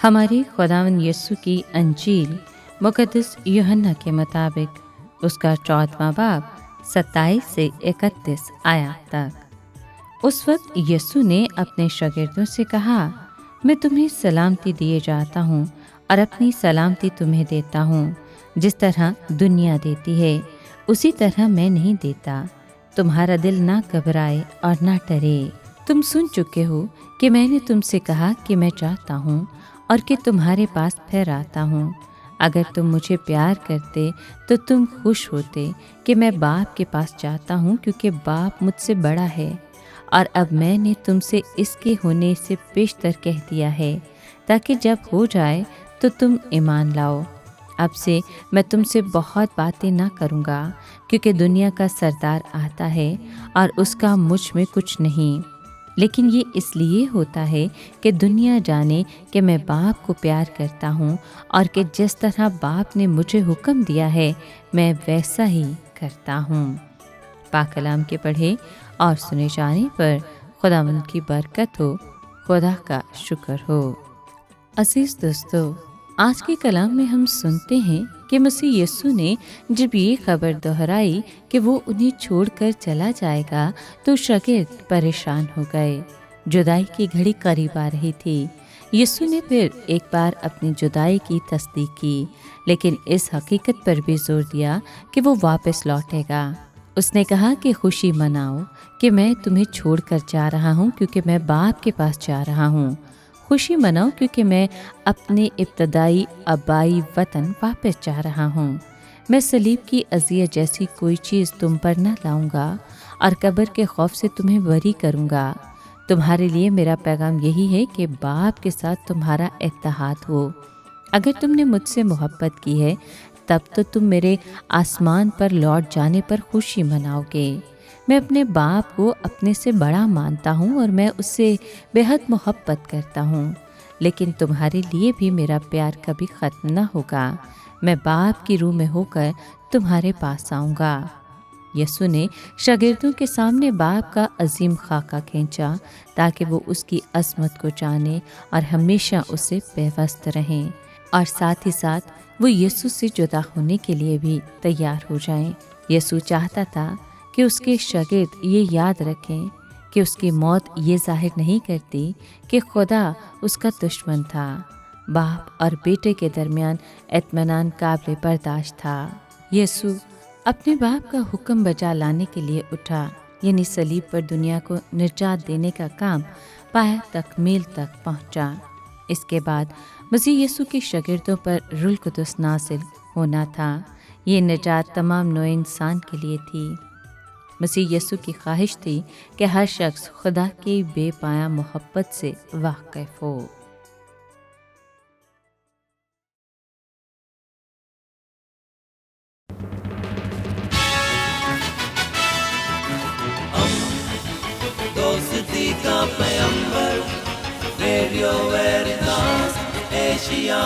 हमारे खुदावंद यीशु की अंजील मुक़द्दस यूहन्ना के मुताबिक उसका 14वां बाब 27 से 31 आयत तक। उस वक्त यीशु ने अपने शागिर्दों से कहा, मैं तुम्हें सलामती दिए जाता हूँ और अपनी सलामती तुम्हें देता हूँ। जिस तरह दुनिया देती है उसी तरह मैं नहीं देता। तुम्हारा दिल ना घबराए और ना डरे। तुम सुन चुके हो कि मैंने तुमसे कहा कि मैं चाहता हूँ और कि तुम्हारे पास फिर आता हूँ। अगर तुम मुझे प्यार करते तो तुम खुश होते कि मैं बाप के पास जाता हूँ, क्योंकि बाप मुझसे बड़ा है। और अब मैंने तुमसे इसके होने से पेशतर कह दिया है, ताकि जब हो जाए तो तुम ईमान लाओ। अब से मैं तुमसे बहुत बातें ना करूँगा, क्योंकि दुनिया का सरदार आता है और उसका मुझ में कुछ नहीं। लेकिन ये इसलिए होता है कि दुनिया जाने कि मैं बाप को प्यार करता हूँ और कि जिस तरह बाप ने मुझे हुक्म दिया है मैं वैसा ही करता हूँ। पाक कलाम के पढ़े और सुने जाने पर खुदावंद की बरकत हो, खुदा का शुक्र हो। अजीज दोस्तों, आज के कलाम में हम सुनते हैं कि मसीह यीशु ने जब ये खबर दोहराई कि वो उन्हें छोड़कर चला जाएगा तो शागिर्द परेशान हो गए। जुदाई की घड़ी करीब आ रही थी। यीशु ने फिर एक बार अपनी जुदाई की तस्दीक की, लेकिन इस हकीकत पर भी जोर दिया कि वो वापस लौटेगा। उसने कहा कि खुशी मनाओ कि मैं तुम्हें छोड़कर जा रहा हूँ, क्योंकि मैं बाप के पास जा रहा हूँ। खुशी मनाओ क्योंकि मैं अपने इब्तदाई आबाई वतन वापस जा रहा हूँ। मैं सलीब की अज़ियत जैसी कोई चीज़ तुम पर न लाऊंगा और कब्र के खौफ से तुम्हें बरी करूँगा। तुम्हारे लिए मेरा पैगाम यही है कि बाप के साथ तुम्हारा इत्तेहाद हो। अगर तुमने मुझसे मोहब्बत की है तब तो तुम मेरे आसमान पर लौट जाने पर खुशी मनाओगे। मैं अपने बाप को अपने से बड़ा मानता हूँ और मैं उससे बेहद मोहब्बत करता हूँ, लेकिन तुम्हारे लिए भी मेरा प्यार कभी ख़त्म न होगा। मैं बाप की रूह में होकर तुम्हारे पास आऊँगा। यीशु ने शागिर्दों के सामने बाप का अजीम खाका खींचा ताकि वो उसकी अज़मत को जाने और हमेशा उससे पेवस्त रहें, और साथ ही साथ वो यीशु से जुदा होने के लिए भी तैयार हो जाएं। यीशु चाहता था कि उसके शागिर्द ये याद रखें कि उसकी मौत ये जाहिर नहीं करती कि खुदा उसका दुश्मन था। बाप और बेटे के दरमियान इत्मीनान काबिल बर्दाश्त था। यीशु अपने बाप का हुक्म बजा लाने के लिए उठा, यानी सलीब पर दुनिया को निजात देने का काम पाया तकमील तक पहुंचा। इसके बाद मसीह यीशु के शागिर्दों पर रूह कुदस नाज़िल होना था। ये निजात तमाम नौ इंसान के लिए थी। मसीह यीशु की ख्वाहिश थी कि हर शख्स खुदा की बेपाया मोहब्बत से वाकिफ हो। दोस्ती का पैगंबर, रेडियो वेरितास एशिया।